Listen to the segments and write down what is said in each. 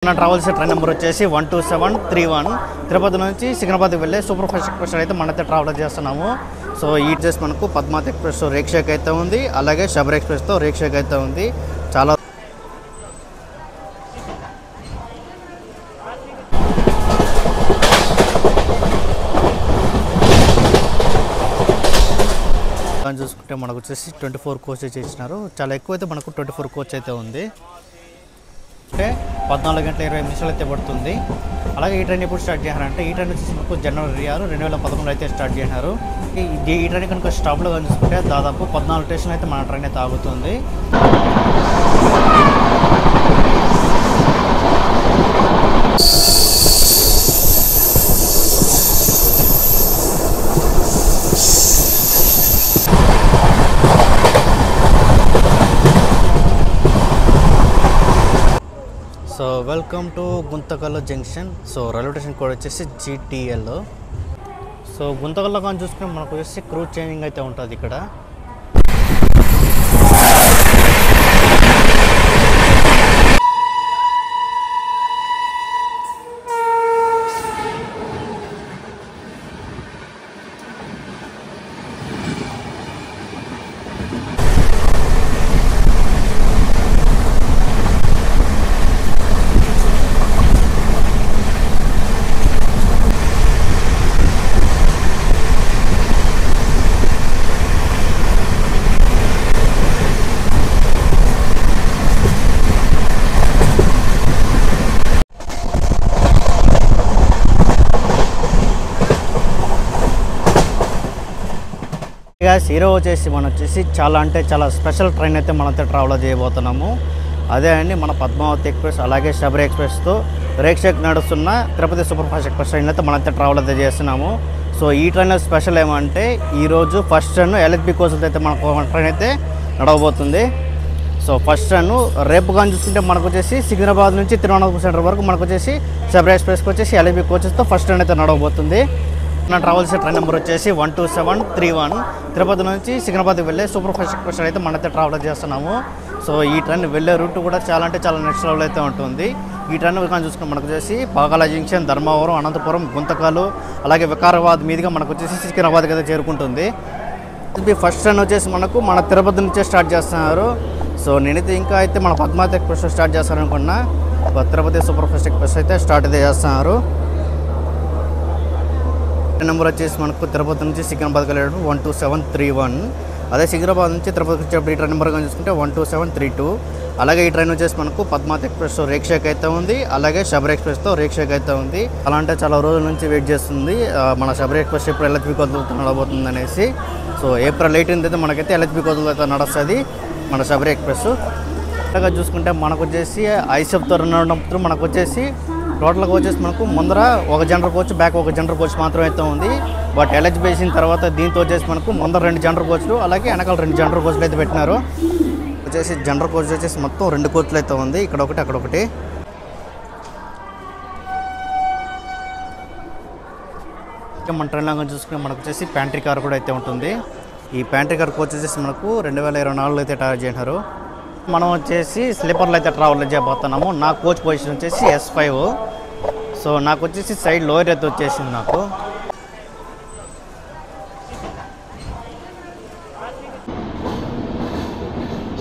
మన travels train number వచ్చేసి 12731 తిరుపతి నుంచి సికింద్రాబాద్ వెళ్ళే సూపర్ ఫాస్ట్ ఎక్స్ప్రెస్ అయితే మనైతే ట్రావెల్ చేస్తున్నాము. సో ఈ చేసి మనకు పద్మావతి ఎక్స్ప్రెస్ రేక్షేక్ అయితే ఉంది, అలాగే శబరి ఎక్స్ప్రెస్తో రేక్షేక్ అయితే ఉంది. చాలా చూసుకుంటే మనకు వచ్చేసి 24 కోచ్ అయితే ఇచ్చినారు. చాలా ఎక్కువ అయితే మనకు 24 కోచ్ అయితే ఉంది. అంటే 14 గంటల 20 నిమిషాలు అయితే పడుతుంది. అలాగే ఈ ట్రైన్ ఎప్పుడు స్టార్ట్ చేశారంటే ఈ ట్రైన్ వచ్చేసి మనకు జనవరి 6, 2011 అయితే స్టార్ట్ చేశారు. ఈ ట్రైన్ కనుక స్టాప్లో కానీ చూసుకుంటే దాదాపు 14 స్టేషన్లు అయితే మన ట్రైన్ అయితే ఆగుతుంది. So welcome to Guntakal junction. So railway station code వచ్చేసి GTL. సో గుంతకల్లో కానీ చూసుకుంటే మనకు వచ్చేసి క్రూజ్ చేంజింగ్ అయితే ఉంటుంది ఇక్కడ. హీరో వచ్చేసి మనం వచ్చేసి చాలా స్పెషల్ ట్రైన్ అయితే మనతో ట్రావెల్ చేయబోతున్నాము. అదే అండి మన పద్మావతి ఎక్స్ప్రెస్ అలాగే శబరి ఎక్స్ప్రెస్తో రేక్షేక్ నడుస్తున్న Tirupati super fast express train అయితే మనతో ట్రావెల్ అయితే చేస్తున్నాము. సో ఈ ట్రైన్లో స్పెషల్ ఏమంటే ఈరోజు ఫస్ట్ రన్ LHB కోచ్ అయితే మనకు ట్రైన్ అయితే నడవబోతుంది. సో ఫస్ట్ రన్ రేపు కానీ చూసుకుంటే మనకు వచ్చేసి సికింద్రాబాద్ నుంచి తిరువనంతపురం సెంటర్ వరకు మనకు వచ్చేసి శబరి ఎక్స్ప్రెస్కి వచ్చేసి LHB కోచెస్తో ఫస్ట్ రన్ అయితే నడవబోతుంది. మన ట్రావెల్స్ ట్రైన్ నెంబర్ వచ్చేసి 12731 తిరుపతి నుంచి సికింద్రాబాద్ వెళ్ళే సూపర్ ఫాస్ట్ ఎక్స్ప్రెస్ అయితే మనైతే ట్రావెల్ చేస్తున్నాము. సో ఈ ట్రైన్ వెళ్ళే రూట్ కూడా చాలా నెక్స్ట్ లెవెల్ అయితే ఉంటుంది. ఈ ట్రైన్ కానీ చూసుకుంటే మనకు వచ్చేసి పాకాల జంక్షన్, ధర్మవరం, అనంతపురం, గుంతకల్ అలాగే వికారాబాద్ మీదుగా మనకు వచ్చేసి సికింద్రాబాద్కి అయితే చేరుకుంటుంది. ఫస్ట్ ట్రైన్ వచ్చేసి మన తిరుపతి నుంచే స్టార్ట్ చేస్తున్నారు. సో నేనైతే ఇంకా అయితే మన పద్మావతి ఎక్స్ప్రెస్ స్టార్ట్ చేస్తారనుకున్నా, తిరుపతి సూపర్ ఫాస్ట్ ఎక్స్ప్రెస్ అయితే స్టార్ట్ అయితే చేస్తున్నారు. నెంబర్ వచ్చేసి మనకు తిరుపతి నుంచి సికింద్రాబాద్కి వెళ్ళేటప్పుడు 12731. అదే సికింద్రాబాద్ నుంచి తిరుపతికి వచ్చేటప్పుడు ఈ ట్రైన్ నెంబర్ కానీ చూసుకుంటే 12732. అలాగే ఈ ట్రైన్ వచ్చేసి మనకు పద్మావతి ఎక్స్ప్రెస్ రేక్షేక్ అయితే ఉంది, అలాగే శబరి ఎక్స్ప్రెస్తో రేక్షేక్ అయితే ఉంది. అలా అంటే చాలా రోజుల నుంచి వెయిట్ చేస్తుంది మన శబరి ఎక్స్ప్రెస్ ఎప్పుడు LHB కోచ్ నడబోతుంది అనేసి. సో April 18 అయితే మనకైతే LHB కోచ్ అయితే నడుస్తుంది మన శబరి ఎక్స్ప్రెస్. అలాగే చూసుకుంటే మనకు వచ్చేసి ఐసెఫ్తో నడినప్పుడు మనకు వచ్చేసి టోటల్గా వచ్చేసి మనకు ముందర ఒక జనరల్ కోచ్, బ్యాక్ ఒక జనరల్ కోచ్ మాత్రం అయితే ఉంది. బట్ LHB వేసిన తర్వాత దీంతో వచ్చేసి మనకు ముందర 2 జనరల్ కోచ్లు అలాగే వెనకాల 2 జనరల్ కోచ్లు అయితే పెట్టినారు. వచ్చేసి జనరల్ కోచ్ వచ్చేసి మొత్తం 2 కోచ్లు అయితే ఉంది, ఇక్కడ ఒకటి అక్కడ ఒకటి. మన ట్రైన్లో చూసుకుంటే మనకు వచ్చేసి ప్యాంట్రీ కార్ కూడా అయితే ఉంటుంది. ఈ ప్యాంట్రీ కార్ కోచ్ వచ్చేసి మనకు 2024లో అయితే తయారు చేసినారు. మనం వచ్చేసి స్లీపర్లో అయితే ట్రావెల్ చేయబోతున్నాము. నా కోచ్ పొజిషన్ వచ్చేసి S5. సో నాకు వచ్చేసి సైడ్ లోయర్ అయితే వచ్చేసింది నాకు.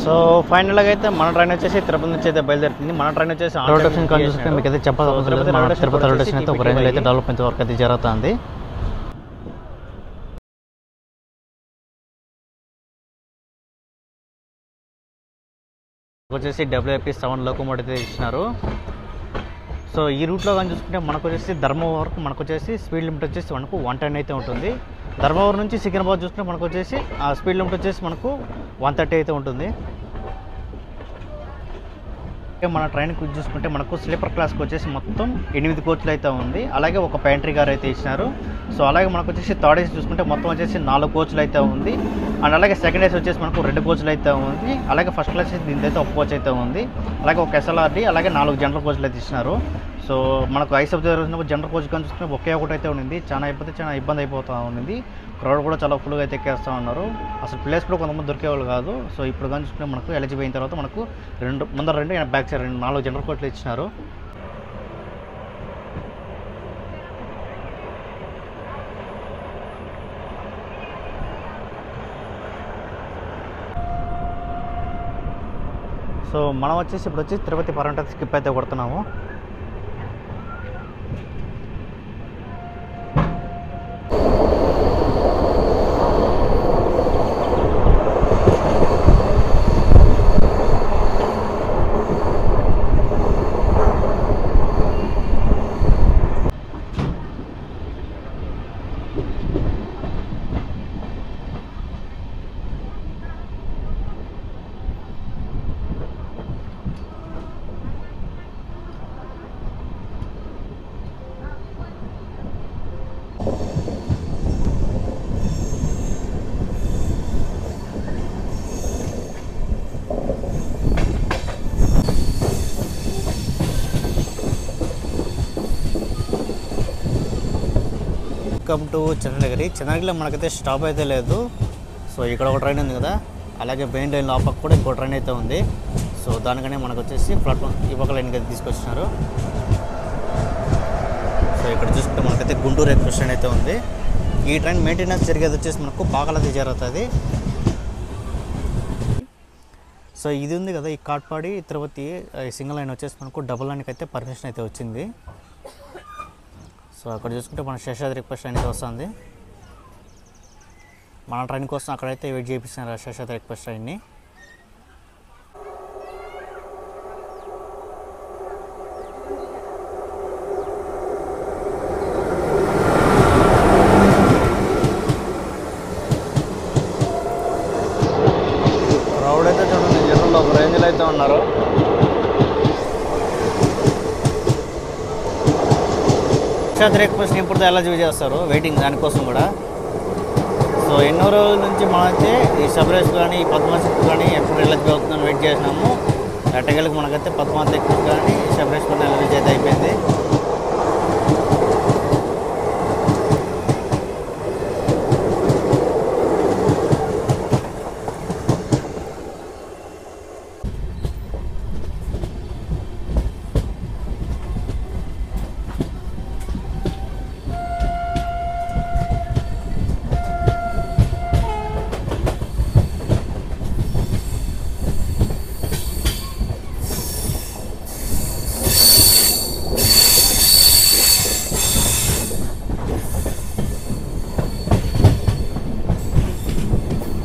సో ఫైనల్గా అయితే మన ట్రైన్ వచ్చేసి తిరుపతి నుంచి అయితే బయలుదేరుతుంది. మన ట్రైన్ వచ్చేసి రొటేషన్ కానీ చూసుకుంటే మీకు అయితే చెప్పాలి, తిరుపతి రొటేషన్ అయితే ఒక రేంజ్లో అయితే డెవలప్మెంట్ వర్క్ అయితే జరుగుతుంది. వచ్చేసి WIP7 లోకోమోటివ్ అయితే ఇచ్చినారు. సో ఈ రూట్లో కానీ చూసుకుంటే మనకు వచ్చేసి ధర్మవరం వరకు మనకు వచ్చేసి స్పీడ్ లిమిట్ వచ్చేసి మనకు 110 అయితే ఉంటుంది. ధర్మవరం నుంచి సికింద్రాబాద్ చూసుకుంటే మనకు వచ్చేసి ఆ స్పీడ్ లిమిట్ వచ్చేసి మనకు 130 అయితే ఉంటుంది. మన ట్రైన్కి చూసుకుంటే మనకు స్లీపర్ క్లాస్కి వచ్చేసి మొత్తం 8 కోచ్లు అయితే ఉంది, అలాగే ఒక ప్యాంట్రీ కార్ అయితే ఇచ్చినారు. సో అలాగే మనకు వచ్చేసి థర్డ్ ఏసీ చూసుకుంటే మొత్తం వచ్చేసి 4 కోచ్లు అయితే ఉంది. అండ్ అలాగే సెకండ్ ఏసీ వచ్చేసి మనకు 2 కోచ్లు అయితే ఉంది. అలాగే ఫస్ట్ క్లాస్ దీని అయితే ఒక కోచ్ అయితే ఉంది. అలాగే ఒక SLRD అలాగే 4 జనరల్ కోచ్లు అయితే ఇచ్చినారు. సో మనకు ఐసెఫ్ జరుగుతున్నప్పుడు జనరల్ కోచ్ కానీ చూసుకుంటే ఒకే ఒకటి అయితే ఉండింది. చాలా ఇబ్బంది అయిపోతూ ఉండింది. క్రౌడ్ కూడా చాలా ఫుల్గా అయితే ఎక్కేస్తూ ఉన్నారు. అసలు ప్లేస్ కూడా కొంతమంది దొరికేవాళ్ళు కాదు. సో ఇప్పుడు కానీ చూసుకుంటే మనకు ఎలిజిబుల్ అయిన తర్వాత మనకు ముందర 2 బ్యాక్ సైడ్ 4 జనరల్ కోచ్లు ఇచ్చినారు. సో మనం వచ్చేసి ఇప్పుడు వచ్చి తిరుపతి పరంట స్కిప్ అయితే కొడుతున్నాము. Welcome to Chandragiri. చంద్రగిరిలో మనకైతే స్టాప్ అయితే లేదు. సో ఇక్కడ ఒక ట్రైన్ ఉంది కదా, అలాగే మెయిన్ లైన్ లోపల కూడా ఇంకో ట్రైన్ అయితే ఉంది. సో దానికనే మనకు వచ్చేసి ప్లాట్ఫామ్ ఈ పక్క లైన్కి అయితే తీసుకొచ్చినారు. సో ఇక్కడ చూసుకుంటే మనకైతే గుంటూరు ఎక్స్ప్రెస్ ట్రైన్ అయితే ఉంది. ఈ ట్రైన్ మెయింటెనెన్స్ జరిగేది వచ్చేసి మనకు పాకలది జరుగుతుంది. సో ఇది ఉంది కదా, ఈ కాట్పాడి తిరుపతి సింగిల్ లైన్ వచ్చేసి మనకు డబుల్ లైన్కి అయితే పర్మిషన్ అయితే వచ్చింది. సో అక్కడ చూసుకుంటే మన శేషాద్రి ఎక్స్ప్రెస్ ట్రైన్ అయితే వస్తుంది. మన ట్రైన్ కోసం అక్కడైతే వెయిట్ చేయిస్తున్నారు శేషాద్రి ఎక్స్ప్రెస్ ట్రైన్ని. క్రౌడ్ అయితే చూడండి, జనంలో ఒక రేంజ్లో అయితే ఉన్నారు. శేషాద్రి ఎక్స్ప్రెస్ ఇప్పుడు ఎలా చూస్ చేస్తారు వెయిటింగ్ దానికోసం కూడా. సో ఎన్నో రోజుల నుంచి మనమైతే ఈ సబరేష్ కానీ ఈ పద్మావతి కానీ ఎప్పుడు రిలీజ్ అవుతుందని వెయిట్ చేసినాము. ఎట్టగలికి మనకైతే పద్మావతి ఎక్స్ప్రెస్ కానీ సబరేష్ కానీ రిలీజ్ అయితే అయిపోయింది.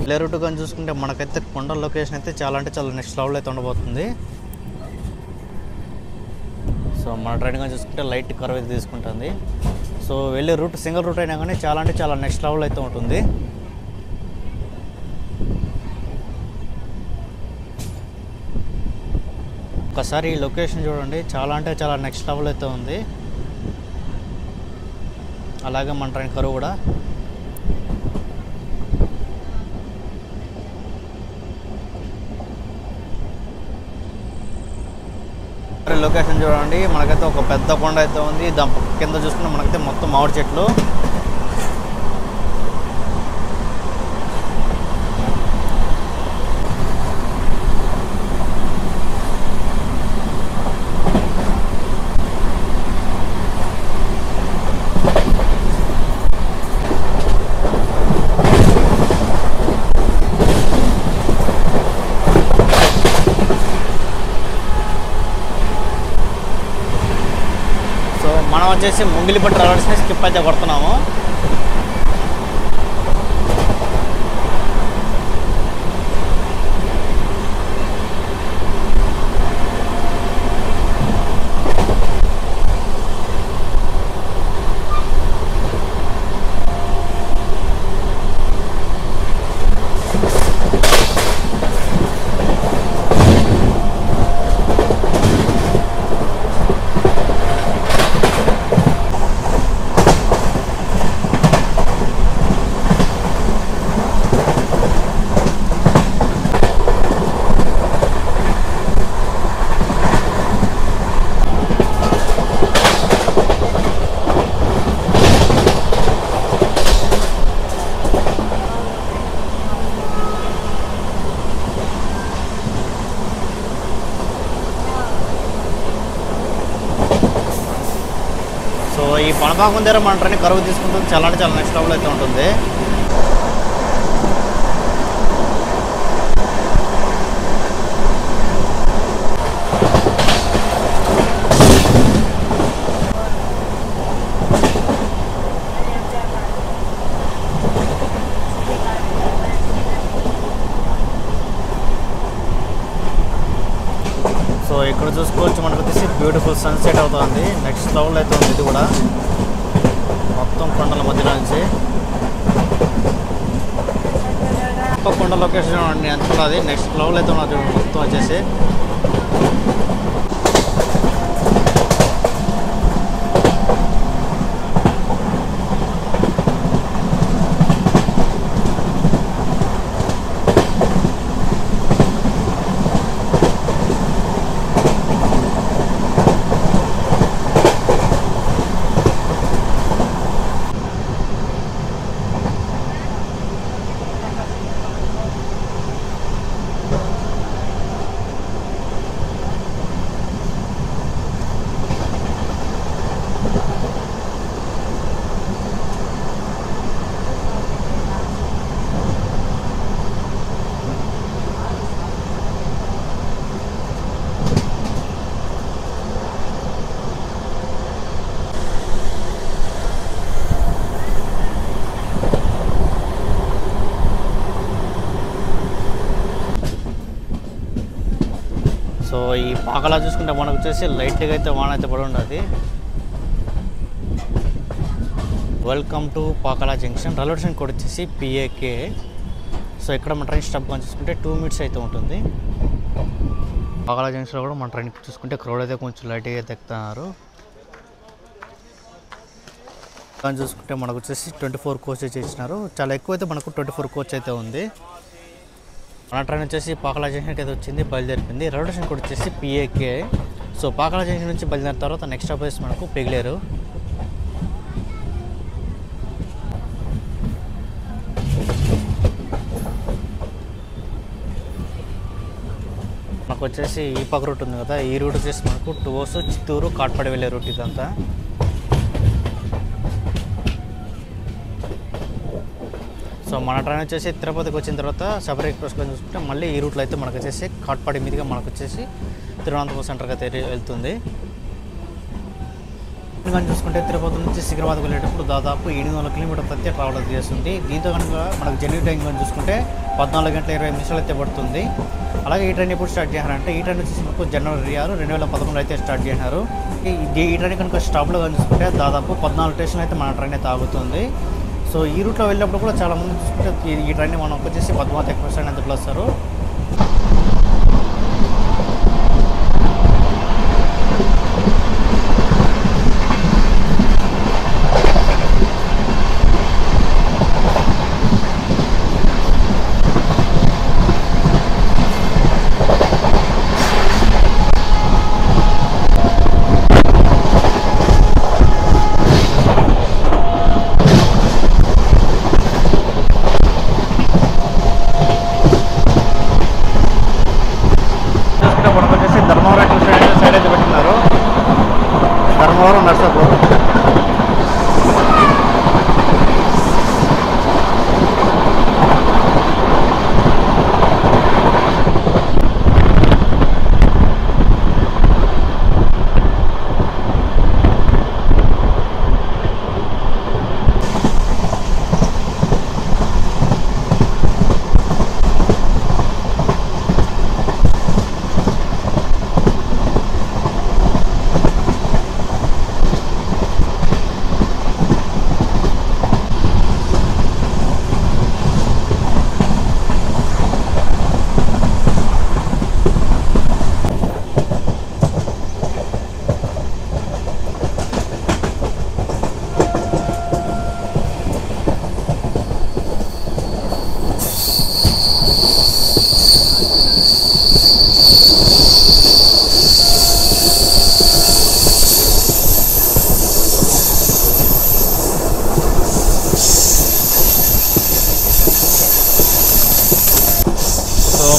లే రూట్ కానీ చూసుకుంటే మనకైతే కొండ లొకేషన్ అయితే చాలా అంటే చాలా నెక్స్ట్ లెవెల్ అయితే ఉండబోతుంది. సో మన ట్రైన్ కానీ చూసుకుంటే లైట్ కర్వ్ అయితే తీసుకుంటుంది. సో వెళ్ళే రూట్ సింగిల్ రూట్ అయినా కానీ చాలా అంటే చాలా నెక్స్ట్ లెవెల్ అయితే ఉంటుంది. ఒకసారి ఈ లొకేషన్ చూడండి, చాలా అంటే చాలా నెక్స్ట్ లెవెల్ అయితే ఉంది. అలాగే మన ట్రైన్ కర్వ్ కూడా. లొకేషన్ చూడండి, మనకైతే ఒక పెద్ద కొండ అయితే ఉంది. దాని కింద చూసుకుంటే మనకైతే మొత్తం మామిడి చెట్లు. మనం వచ్చేసి ముంగిలిపట్టు ట్రావెల్స్ని స్కిప్ అయితే కొడుతున్నాము. సో ఈ పనపాకం దగ్గర మన ట్రైన్ కరువు తీసుకుంటుంది, చాలా అంటే చాలా నెక్స్ట్ లెవెల్ అయితే ఉంటుంది. సెట్ అవుతుంది. నెక్స్ట్ లెవెల్ అయితే ఉంది ఇది కూడా, మొత్తం కొండల మధ్యలో నుంచి. కొండ లొకేషన్ అండి ఎంత ఉన్నది, నెక్స్ట్ లెవెల్ అయితే ఉన్నది మొత్తం వచ్చేసి. సో ఈ పాకలా చూసుకుంటే మనకు వచ్చేసి లైట్గా అయితే వాన అయితే పడి ఉన్నది. Welcome to Pakala junction. Railway station code వచ్చేసి PAK. సో ఇక్కడ మన ట్రైన్ స్టాప్ గా చూసుకుంటే 2 minutes అయితే ఉంటుంది. పాకలా జంక్షన్లో కూడా మన ట్రైన్ చూసుకుంటే క్రౌడ్ అయితే కొంచెం లైట్గా అయితే ఎక్కుతున్నారు. కానీ చూసుకుంటే మనకు వచ్చేసి 24 కోచెస్ ఇచ్చినారు. చాలా ఎక్కువ అయితే మనకు 24 కోచ్ అయితే ఉంది. మన ట్రైన్ వచ్చేసి పాకలా జంక్షన్ అయితే వచ్చింది, బయలుదేరిపోయింది. రైల్వే స్టేషన్ కూడా వచ్చేసి PAK. సో పాకలా జంక్షన్ నుంచి బయలుదేరిన తర్వాత నెక్స్ట్ స్టాప్ వచ్చేసి మనకు పెగిలేరు. మనకు వచ్చేసి ఈ పక్క రూట్ ఉంది కదా, ఈ రూట్ వచ్చేసి మనకు టువర్స్ చిత్తూరు కాట్పాడి వెళ్ళే రూట్ ఇదంతా. సో మన ట్రైన్ వచ్చేసి తిరుపతికి వచ్చిన తర్వాత శబరి ఎక్స్ప్రెస్లో చూసుకుంటే మళ్ళీ ఈ రూట్లో అయితే మనకు వచ్చేసి కాట్పాడి మీదుగా మనకు వచ్చేసి తిరువనంతపురం సెంటర్కి అయితే వెళ్తుంది. కానీ చూసుకుంటే తిరుపతి నుంచి సికింద్రాబాద్కి వెళ్ళేటప్పుడు దాదాపు 700 కిలోమీటర్లు అయితే ట్రావెల్ చేస్తుంది. దీంతో కనుక మనకు జర్నీ టైం కానీ చూసుకుంటే 14 గంటల 20 నిమిషాలు అయితే పడుతుంది. అలాగే ఈ ట్రైన్ ఎప్పుడు స్టార్ట్ చేశారంటే ఈ ట్రైన్ వచ్చేసి మనకు జనవరి 6, 2011 అయితే స్టార్ట్ చేశారు. ఈ ట్రైన్ కనుక స్టాప్లో కానీ చూసుకుంటే దాదాపు 14 స్టేషన్లు అయితే మన ట్రైన్ అయితే ఆగుతుంది. సో ఈ రూట్లో వెళ్ళినప్పుడు కూడా చాలామంది చూసుకుంటే ఈ ట్రైన్ని మనం వచ్చేసి పద్మావతి ఎక్స్ప్రెస్ అని ఎందుకు వస్తారు.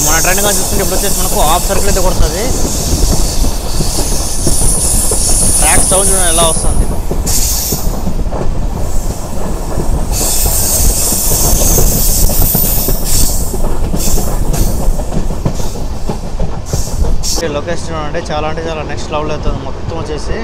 మన ట్రైన్ కానీ చూస్తుంటే ఇప్పుడు వచ్చేసి మనకు హాఫ్ సర్కిల్ అయితే కొడుతుంది. ట్రాక్ సౌండ్ ఎలా వస్తుంది. లొకేషన్ అంటే చాలా నెక్స్ట్ లెవెల్ అవుతుంది మొత్తం వచ్చేసి.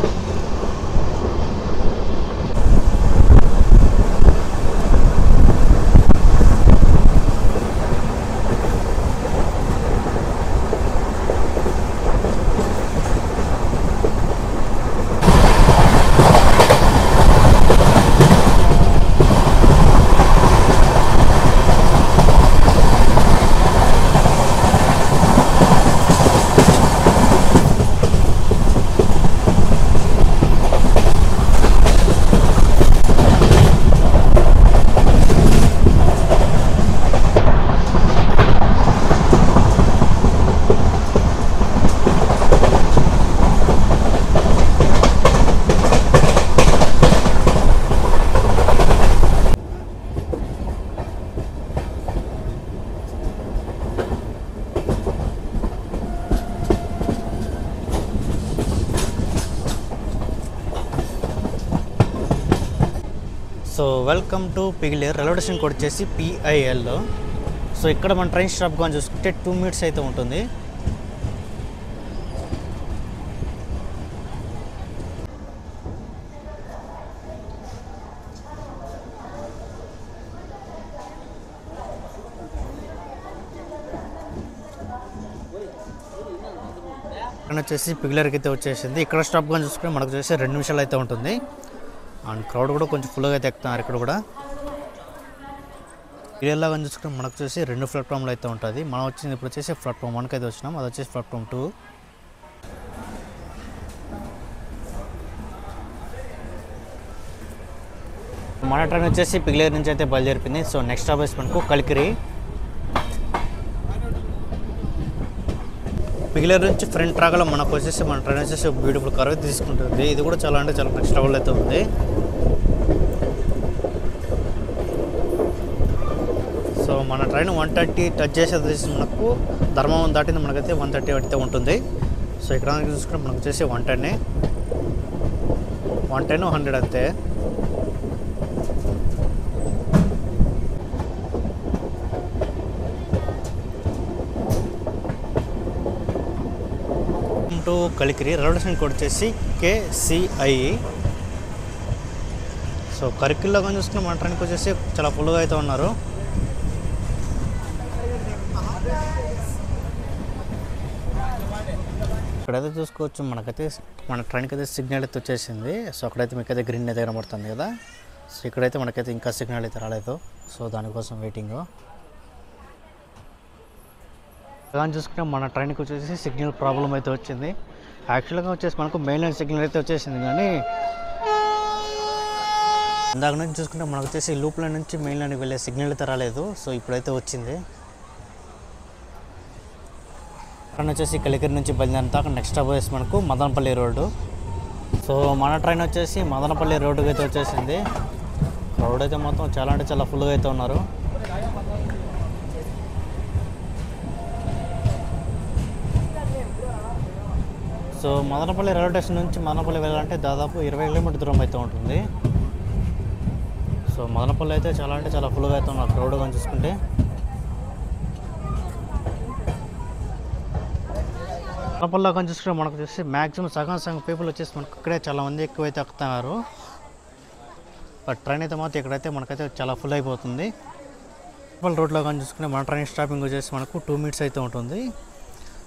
So welcome to Pigileru. Railway station code వచ్చేసి PIL. సో ఇక్కడ మన ట్రైన్ స్టాప్ కానీ చూసుకుంటే 2 minutes అయితే ఉంటుంది. ఇక్కడ వచ్చేసి పిగిలేరుకి అయితే వచ్చేసింది. ఇక్కడ స్టాప్ కానీ చూసుకుంటే మనకు వచ్చేసి 2 నిమిషాలు అయితే ఉంటుంది. అండ్ క్రౌడ్ కూడా కొంచెం ఫుల్గా అయితే ఎక్కుతున్నారు. ఇక్కడ కూడా పిగిలేరులో కానీ చూసుకుంటే మనకు వచ్చేసి 2 ప్లాట్ఫామ్లు అయితే ఉంటుంది. మనం వచ్చింది ఇప్పుడు వచ్చేసి ప్లాట్ఫామ్ 1కి అయితే వచ్చినాం. అది వచ్చేసి ప్లాట్ఫామ్ 2. మన ట్రైన్ వచ్చేసి పిగిలేరు నుంచి అయితే బయలుదేరిపోయింది. సో నెక్స్ట్ స్టాప్ వేసి మనకు కలికిరి. పిగిలేరు నుంచి ఫ్రంట్ ట్రాక్లో మనకు వచ్చేసి మన ట్రైన్ వచ్చేసి బ్యూటిఫుల్ కర్వ్ తీసుకుంటుంది. ఇది కూడా చాలా అంటే చాలా నెక్స్ట్ లెవెల్ అయితే ఉంది. సో మన ట్రైన్ 130 టచ్ చేసేది మనకు ధర్మవరం దాటింది మనకైతే 130 అయితే ఉంటుంది. సో ఇక్కడ చూసుకుంటే మనకు వచ్చేసి 110 100 అంతే. To Kalikiri. Railway station code వచ్చేసి KCI. సో కరికిల్లో కానీ చూసుకున్న మన ట్రైన్కి వచ్చేసి చాలా ఫుల్గా అయితే ఉన్నారు. ఇక్కడైతే చూసుకోవచ్చు మనకైతే మన ట్రైన్కి అయితే సిగ్నల్ అయితే వచ్చేసింది. సో అక్కడైతే మీకైతే గ్రీన్ అయితే కనబడుతుంది కదా. సో ఇక్కడైతే మనకైతే ఇంకా సిగ్నల్ అయితే రాలేదు. సో దానికోసం వెయిటింగ్. కానీ చూసుకుంటే మన ట్రైన్కి వచ్చేసి సిగ్నల్ ప్రాబ్లం అయితే వచ్చింది. యాక్చువల్గా వచ్చేసి మనకు మెయిన్ లైన్ సిగ్నల్ అయితే వచ్చేసింది, కానీ ఇందాక నుంచి చూసుకుంటే మనకు వచ్చేసి లూప్ లైన్ నుంచి మెయిన్ లైన్కి వెళ్ళే సిగ్నల్ అయితే రాలేదు. సో ఇప్పుడైతే వచ్చింది. ట్రైన్ వచ్చేసి కలికిరి నుంచి బయలుదేరిన దాకా నెక్స్ట్ స్టాప్ వచ్చేసి మనకు మదనపల్లి రోడ్డు. సో మన ట్రైన్ వచ్చేసి మదనపల్లి రోడ్డుకి అయితే వచ్చేసింది. రోడ్ అయితే మొత్తం చాలా అంటే చాలా ఫుల్గా అయితే ఉన్నారు. సో మదనపల్లి రైల్వే స్టేషన్ నుంచి మదనపల్లి వెళ్ళాలంటే దాదాపు 20 కిలోమీటర్ దూరం అయితే ఉంటుంది. సో మదనపల్లి అయితే చాలా అంటే చాలా ఫుల్గా అయితే ఉన్నారు క్రౌడ్ కానీ చూసుకుంటే. మదనపల్లిలో కానీ చూసుకుంటే మనకు వచ్చేసి మ్యాక్సిమం సగం పీపుల్ వచ్చేసి మనకు ఇక్కడే చాలా మంది ఎక్కువైతే ఎక్కుతున్నారు. బట్ ట్రైన్ అయితే మాత్రం ఇక్కడైతే మనకైతే చాలా ఫుల్ అయిపోతుంది. మదనపల్లి రోడ్లో కానీ చూసుకుంటే మన ట్రైన్ స్టాపింగ్ వచ్చేసి మనకు 2 minutes అయితే ఉంటుంది.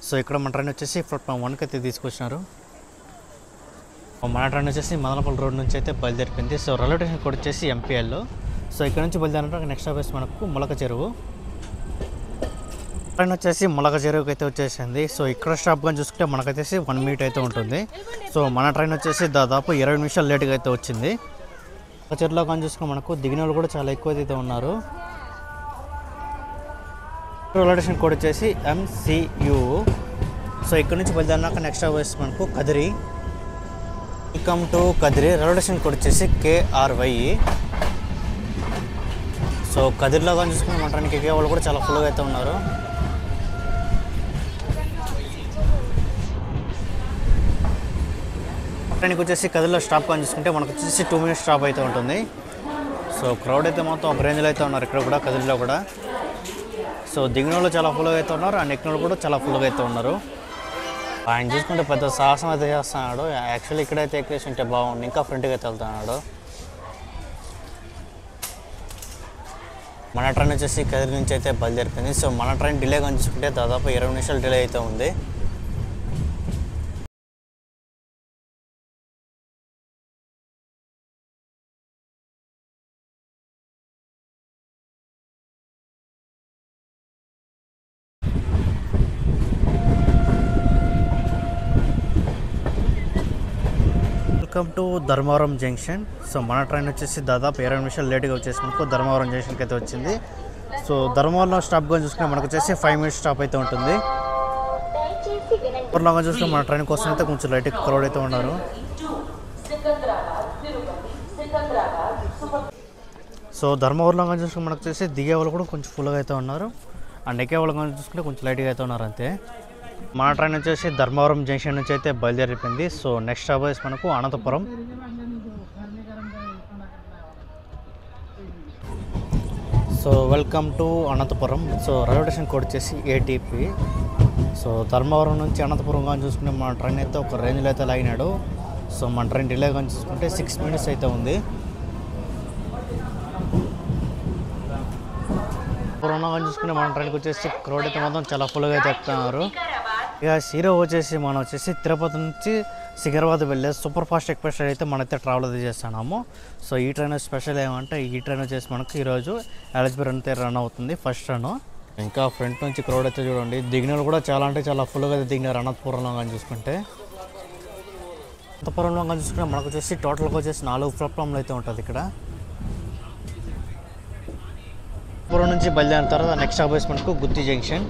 సో ఇక్కడ మన ట్రైన్ వచ్చేసి ప్లాట్ఫామ్ 1కి అయితే తీసుకొచ్చినారు. మన ట్రైన్ వచ్చేసి మదనపల్లి రోడ్ నుంచి అయితే బయలుదేరిపోయింది. సో రైల్వే స్టేషన్ కోడ్ వచ్చేసి MPL. సో ఇక్కడ నుంచి బయలుదేరిన నెక్స్ట్ స్టాప్ మనకు మొలక చెరువు. ట్రైన్ వచ్చేసి మొలక చెరువుకి అయితే వచ్చేసింది. సో ఇక్కడ స్టాప్ కానీ చూసుకుంటే మనకైతే 1 minute అయితే ఉంటుంది. సో మన ట్రైన్ వచ్చేసి దాదాపు 20 నిమిషాలు లేట్గా అయితే వచ్చింది. మొలక చెరువులో కానీ చూసుకుంటే మనకు దిగిన వాళ్ళు కూడా చాలా ఎక్కువ అయితే ఉన్నారు. రైల్వే స్టేషన్ కోడ్ వచ్చేసి MCU. సో ఇక్కడ నుంచి బయలుదేరినాక నెక్స్ట్ స్టాప్ వచ్చేసి మనకు Kadiri. Welcome to Kadiri. Railway station code వచ్చేసి KRY. సో కదిరిలో కానీ చూసుకుని మన ట్రైన్కి ఎక్కే వాళ్ళు కూడా చాలా ఫుల్గా అయితే ఉన్నారు. ట్రైన్కి వచ్చేసి కదిరిలో స్టాప్ కానీ చూసుకుంటే మనకు వచ్చేసి 2 minutes స్టాప్ అయితే ఉంటుంది. సో క్రౌడ్ అయితే మొత్తం ఒక రేంజ్లో అయితే ఉన్నారు ఇక్కడ కూడా కదిరిలో కూడా. సో దిగిన వాళ్ళు చాలా ఫుల్గా అయితే ఉన్నారు, అండ్ ఎక్కిన వాళ్ళు కూడా చాలా ఫుల్గా అయితే ఉన్నారు. ఆయన చూసుకుంటే పెద్ద సాహసం అయితే చేస్తున్నాడు. యాక్చువల్లీ ఇక్కడైతే ఎక్కేసి ఉంటే బాగుంది, ఇంకా ఫ్రంట్కి అయితే వెళ్తున్నాడు. మన ట్రైన్ వచ్చేసి కదిరి నుంచి అయితే బయలుదేరిపోయింది. సో మన ట్రైన్ డిలే కానీ చూసుకుంటే దాదాపు 20 నిమిషాలు డిలే అయితే ఉంది. Welcome to Dharmavaram junction. So మన ట్రైన్ వచ్చేసి దాదాపు 20 నిమిషాలు లేట్గా వచ్చేసి మనకు ధర్మవరం జంక్షన్కి అయితే వచ్చింది. సో ధర్మవరంలో స్టాప్ కానీ చూసుకుంటే మనకు వచ్చేసి 5 minutes స్టాప్ అయితే ఉంటుంది. ధర్మవరంలో చూసుకుంటే మన ట్రైన్ కోసం అయితే కొంచెం లైట్ క్రౌడ్ అయితే ఉన్నారు. సో ధర్మవరంలో కానీ చూసుకుంటే మనకు వచ్చేసి దిగే వాళ్ళు కూడా కొంచెం ఫుల్గా అయితే ఉన్నారు, అండ్ ఎక్కే వాళ్ళు కానీ చూసుకుంటే కొంచెం లైట్గా అయితే ఉన్నారు అంతే. మన ట్రైన్ వచ్చేసి ధర్మవరం జంక్షన్ నుంచి అయితే బయలుదేరిపోయింది. సో నెక్స్ట్ స్టాప్ మనకు Anantapuram. So welcome to Anantapuram. So railway station code వచ్చేసి ఏటీపీ. సో ధర్మవరం నుంచి అనంతపురం కానీ చూసుకుంటే మన ట్రైన్ అయితే ఒక రేంజ్లో అయితే లాగినాడు. సో మన ట్రైన్ డిలే కానీ చూసుకుంటే 6 minutes అయితే ఉంది. కరోనా కానీ చూసుకుంటే మన ట్రైన్కి వచ్చేసి క్రౌడ్ అయితే మాత్రం చాలా ఫుల్గా అయితే ఎక్కుతున్నారు. ఇక హీరో వచ్చేసి మనం వచ్చేసి తిరుపతి నుంచి సికింద్రాబాద్ వెళ్ళే సూపర్ ఫాస్ట్ ఎక్స్ప్రెస్ ట్రైన్ అయితే మనైతే ట్రావెల్ అయితే చేస్తున్నాము. సో ఈ ట్రైన్ స్పెషల్ ఏమంటే ఈ ట్రైన్ వచ్చేసి మనకు ఈరోజు ఎలిజిబుల్ అయితే రన్ అవుతుంది ఫస్ట్ రన్. ఇంకా ఫ్రంట్ నుంచి క్రౌడ్ అయితే చూడండి, దిగినలు కూడా చాలా అంటే చాలా ఫుల్గా అయితే దిగినారు అనంతపురంలో కానీ చూసుకుంటే. అనంతపురంలో కానీ చూసుకుంటే మనకు వచ్చేసి టోటల్గా వచ్చేసి 4 ప్లాట్ఫామ్లు అయితే ఉంటుంది ఇక్కడ. అనంతపురం నుంచి బయలుదేరిన తర్వాత నెక్స్ట్ స్టాప్ వచ్చేసి మనకు Gooty junction.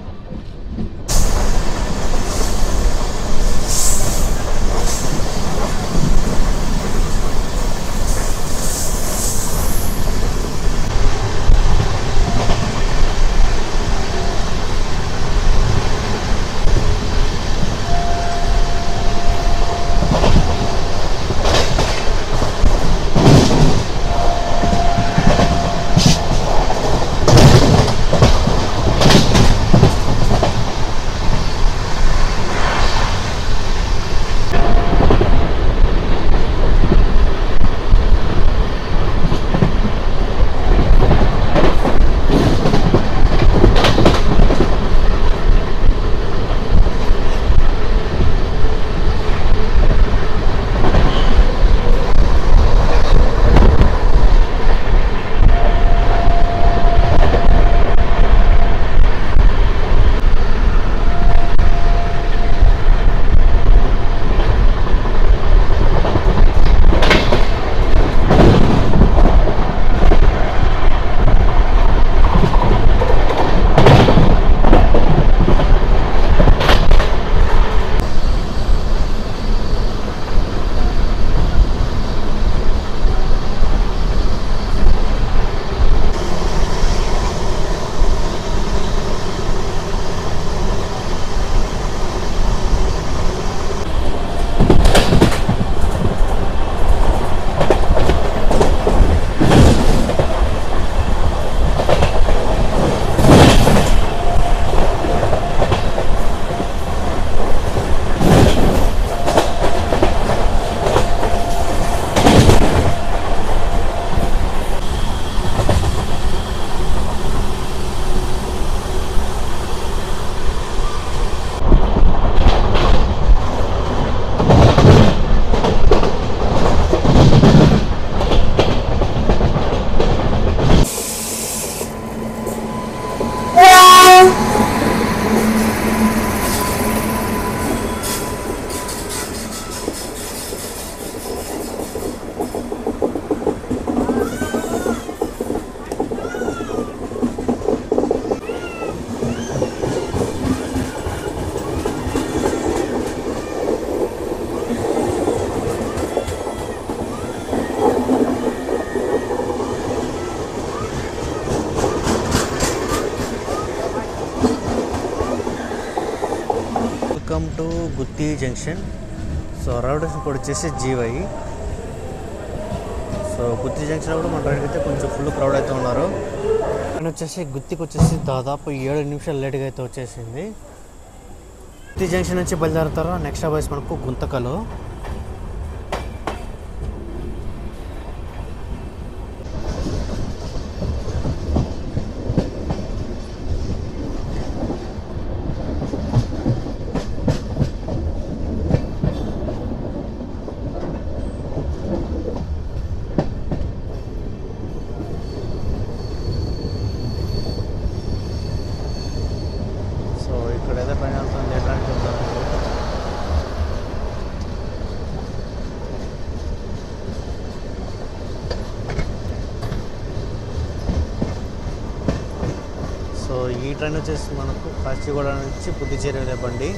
Welcome to Gooty junction. So railway station code వచ్చేసి జీవై. సో గుత్తి జంక్షన్లో కూడా మన ట్రైన్కి అయితే కొంచెం ఫుల్ క్రౌడ్ అయితే ఉన్నారు. ట్రైన్ వచ్చేసి గుత్తికి వచ్చేసి దాదాపు 7 నిమిషాలు లేట్గా అయితే వచ్చేసింది. గుత్తి జంక్షన్ నుంచి బయలుదేరుతారో నెక్స్ట్ స్టాప్ వచ్చేసి మనకు గుంతకలు. సో ఈ ట్రైన్ వచ్చేసి మనకు కాచిగూడ నుంచి పుదుచ్చేరి వెళ్ళే బండి.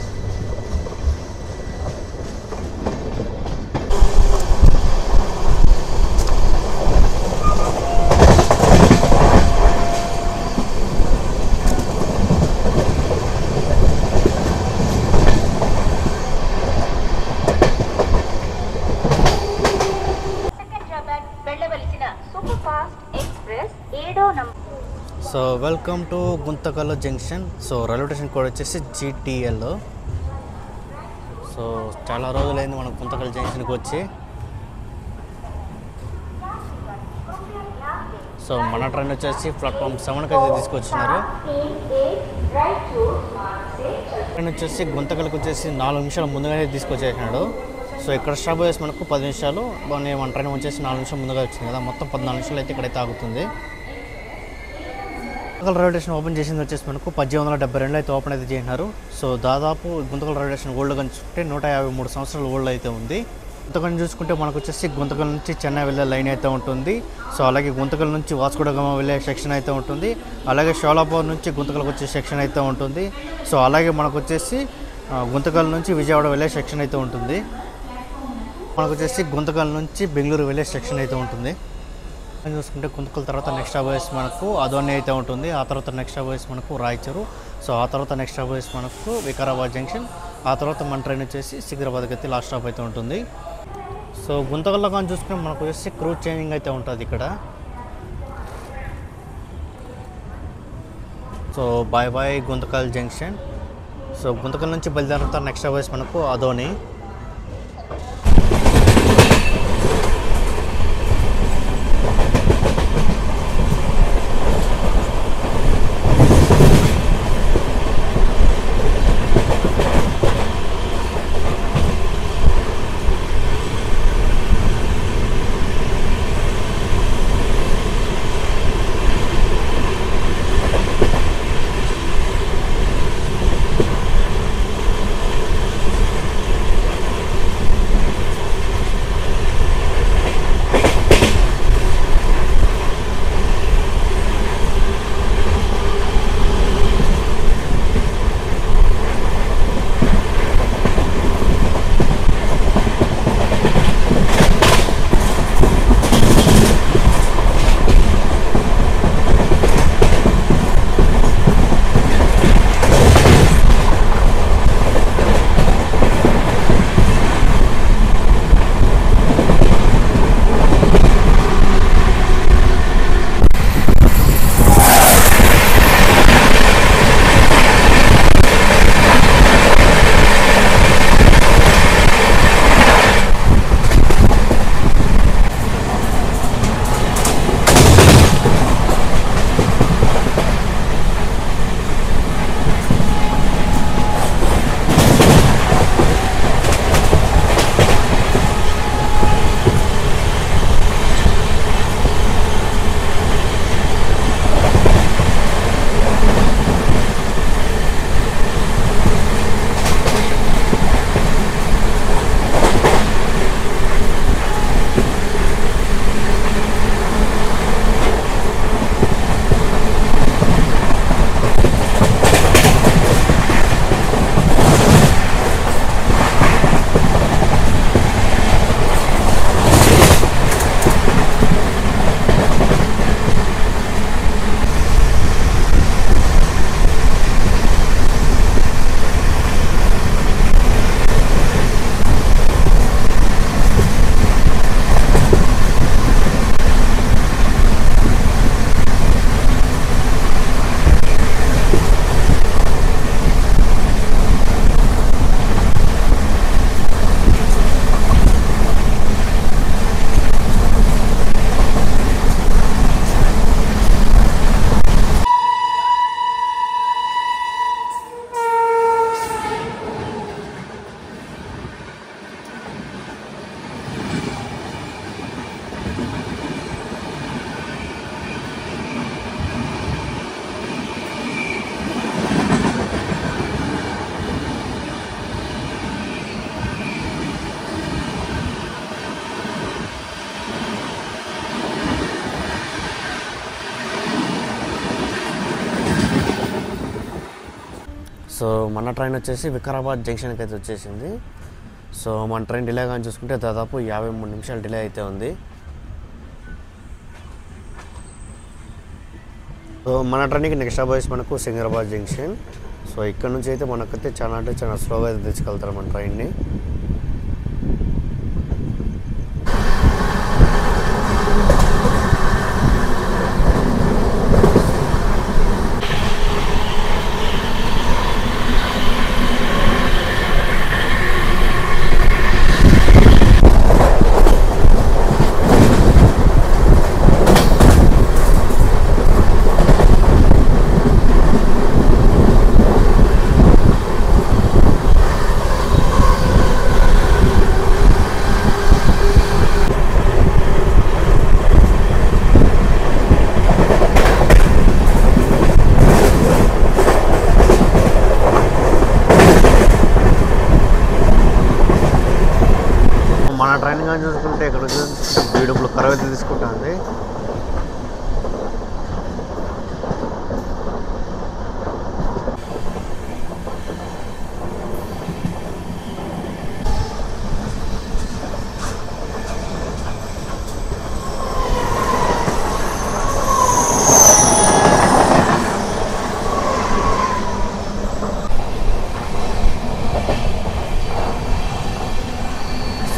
So welcome to Guntakal junction. So railway station code వచ్చేసి GTL. సో చాలా రోజులైంది మనం గుంతకల్ జంక్షన్కి వచ్చి. సో మన ట్రైన్ వచ్చేసి ప్లాట్ఫామ్ 7కి అయితే తీసుకొచ్చినారు. ట్రైన్ వచ్చేసి గుంతకల్కి వచ్చేసి 4 నిమిషాలు ముందుగానే తీసుకొచ్చేసినాడు. సో ఇక్కడ స్టాప్ వేసి మనకు 10 నిమిషాలు, మన ట్రైన్ వచ్చేసి 4 నిమిషాలు ముందుగా వచ్చింది కదా, మొత్తం 14 నిమిషాలు అయితే ఇక్కడైతే ఆగుతుంది. గుంతకల్ రైల్వే స్టేషన్ ఓపెన్ చేసింది వచ్చేసి మనకు 1872 అయితే ఓపెన్ అయితే చేసినారు. సో దాదాపు గుంతకల్ రైల్వే స్టేషన్ ఓల్డ్ కంటే 153 సంవత్సరాలు ఓల్డ్ అయితే ఉంది. గుంతకల్ చూసుకుంటే మనకు వచ్చేసి గుంతకల్ నుంచి చెన్నై వెళ్ళే లైన్ అయితే ఉంటుంది. సో అలాగే గుంతకల్ నుంచి వాస్కోడగామా వెళ్ళే సెక్షన్ అయితే ఉంటుంది. అలాగే షోలాపూర్ నుంచి గుంతకల్కి వచ్చే సెక్షన్ అయితే ఉంటుంది. సో అలాగే మనకు వచ్చేసి గుంతకల్ నుంచి విజయవాడ వెళ్ళే సెక్షన్ అయితే ఉంటుంది. మనకు వచ్చేసి గుంతకల్ నుంచి బెంగళూరు వెళ్ళే సెక్షన్ అయితే ఉంటుంది. చూసుకుంటే గుంతకల్ తర్వాత నెక్స్ట్ స్టాప్ వేసి మనకు అదోని అయితే ఉంటుంది. ఆ తర్వాత నెక్స్ట్ స్టాప్ వేసి మనకు రాయచూరు. సో ఆ తర్వాత నెక్స్ట్ స్టాప్ వేసి మనకు వికారాబాద్ జంక్షన్. ఆ తర్వాత మన ట్రైన్ వచ్చేసి సికింద్రాబాద్కి అయితే లాస్ట్ స్టాప్ అయితే ఉంటుంది. సో గుంతకల్లో కానీ చూసుకుంటే మనకు వచ్చేసి క్రూజ్ చేంజింగ్ అయితే ఉంటుంది ఇక్కడ. So bye bye Guntakal junction. So Guntakal నుంచి బయలుదేరిన తర్వాత నెక్స్ట్ స్టాప్ వేసి మనకు అదోని. సో మన ట్రైన్ వచ్చేసి వికారాబాద్ జంక్షన్కి అయితే వచ్చేసింది. సో మన ట్రైన్ డిలే కానీ చూసుకుంటే దాదాపు 53 నిమిషాలు డిలే అయితే ఉంది. సో మన ట్రైన్కి నెక్స్ట్ స్టాప్ వచ్చేసి మనకు సికింద్రాబాద్ జంక్షన్. సో ఇక్కడ నుంచి అయితే మనకైతే చాలా అంటే చాలా స్లోగా అయితే తీసుకెళ్తారు మన ట్రైన్ని. బ్యూటిఫుల్ కర్వ్ అయితే తీసుకుంటుంది.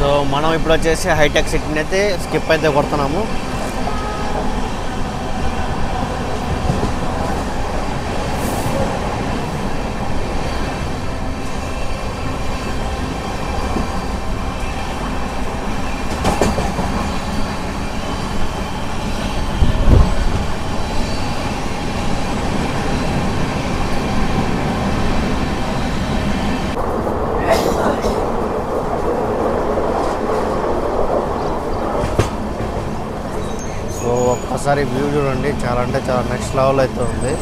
సో మనం ఇప్పుడు వచ్చేసి హైటెక్ సిటీని అయితే స్కిప్ అయితే కొడుతున్నాము. సో ఒక్కసారి వ్యూ చూడండి, చాలా అంటే చాలా నెక్స్ట్ లెవెల్ అయితే ఉంది.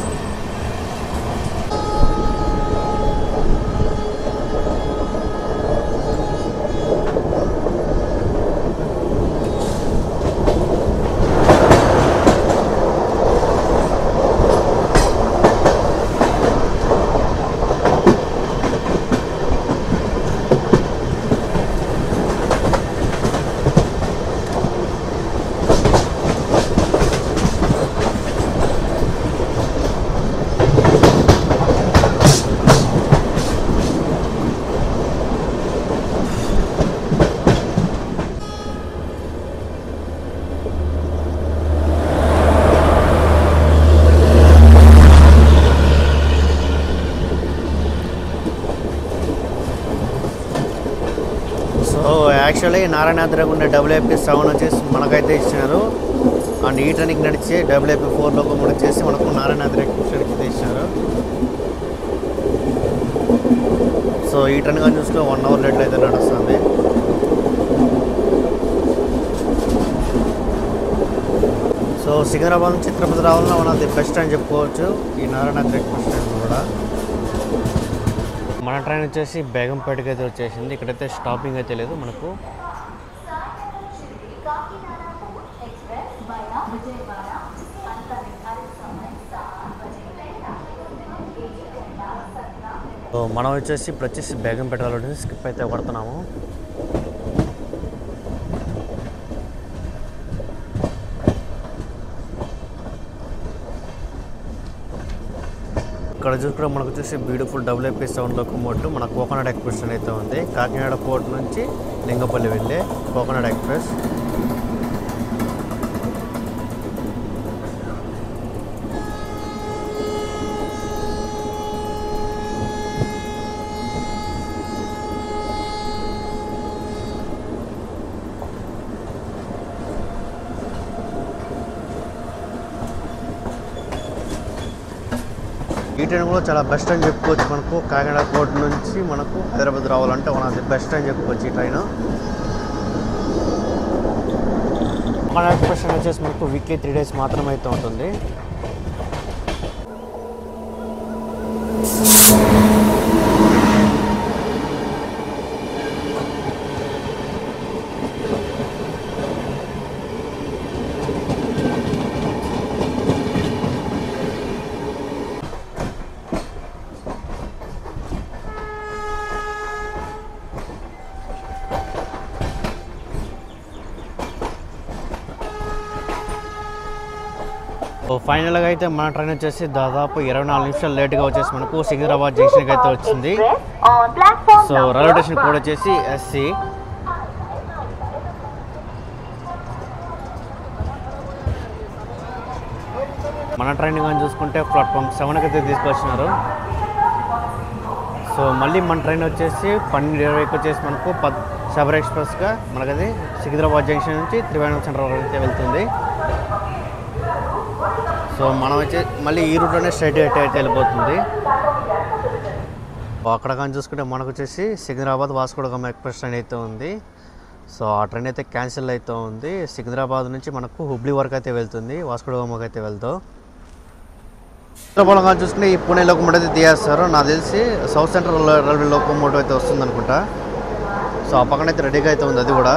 సో యాక్చువల్లీ నారాయణాద్రికి ఉండే WIP-7 వచ్చేసి మనకైతే ఇచ్చినారు. అండ్ ఈ ట్రైన్కి నడిచే WIP-4 లోకోమోటివ్ వచ్చేసి మనకు నారాయణాద్రి ఎక్స్ప్రెస్కి అయితే ఇచ్చినారు. సో ఈ ట్రైన్ కానీ చూసుకుని 1 అవర్ లేట్లో అయితే నడుస్తుంది. సో సికింద్రాబాద్ నుంచి తిరుపతి రావాలన్నా వన్ ఆఫ్ ది బెస్ట్ అని చెప్పుకోవచ్చు ఈ నారాయణాద్రి ఎక్స్ప్రెస్ ట్రైన్ కూడా. మన ట్రైన్ వచ్చేసి బేగంపేటకి అయితే వచ్చేసింది. ఇక్కడైతే స్టాపింగ్ అయితే లేదు మనకు. సో మనం వచ్చేసి ఇప్పుడు వచ్చేసి బేగంపేటలో స్కిప్ అయితే కొడుతున్నాము. ఇక్కడ చూసుకుంటే మనకు వచ్చేసి బ్యూటిఫుల్ WIP-7 లోకోమోటివ్ మన కోకోనట్ ఎక్స్ప్రెస్ అయితే ఉంది. కాకినాడ పోర్ట్ నుంచి లింగపల్లి వెళ్ళే కోకోనట్ ఎక్స్ప్రెస్. ఈ ట్రైన్ కూడా చాలా బెస్ట్ అని చెప్పుకోవచ్చు. మనకు కాకినాడ పోర్ట్ నుంచి మనకు హైదరాబాద్ రావాలంటే వన్ ఆఫ్ ది బెస్ట్ అని చెప్పుకోవచ్చు ఈ ట్రైన్. కోకోనట్ ఎక్స్ప్రెస్ వచ్చేసి మనకు వీక్లీ 3 days మాత్రమే అయితే ఉంటుంది. సో ఫైనల్గా అయితే మన ట్రైన్ వచ్చేసి దాదాపు 24 నిమిషాలు లేట్గా వచ్చేసి మనకు సికింద్రాబాద్ జంక్షన్కి అయితే వచ్చింది. సో రైల్వే స్టేషన్ కోడ్ వచ్చేసి SC. మన ట్రైన్ కానీ చూసుకుంటే ప్లాట్ఫామ్ 7కి అయితే తీసుకొచ్చినారు. సో మళ్ళీ మన ట్రైన్ వచ్చేసి 12:20కి వచ్చేసి మనకు శబరి ఎక్స్ప్రెస్గా మనకది సికింద్రాబాద్ జంక్షన్ నుంచి త్రివేణి సెంటర్ వరకు అయితే వెళ్తుంది. సో మనం వచ్చి మళ్ళీ ఈ రూట్లోనే స్ట్రైట్ అయితే వెళ్ళిపోతుంది. అక్కడ కానీ చూసుకుంటే మనకు వచ్చేసి సికింద్రాబాద్ వాస్కోడగామ ఎక్స్ప్రెస్ ట్రైన్ అయితే ఉంది. సో ఆ ట్రైన్ అయితే క్యాన్సిల్ అవుతూ ఉంది. సికింద్రాబాద్ నుంచి మనకు హుబ్లీ వరకు అయితే వెళ్తుంది, వాస్కోడగామకి అయితే వెళ్తాం. హైదరాబాద్ కానీ చూసుకుంటే ఈ పూణే లోకోమోటివ్ అయితే తీయేస్తారు. నాకు తెలిసి సౌత్ సెంట్రల్ రైల్వే లోకోమోటివ్ అయితే వస్తుంది అనుకుంటా. సో ఆ పక్కన అయితే రెడీగా అయితే ఉంది అది కూడా.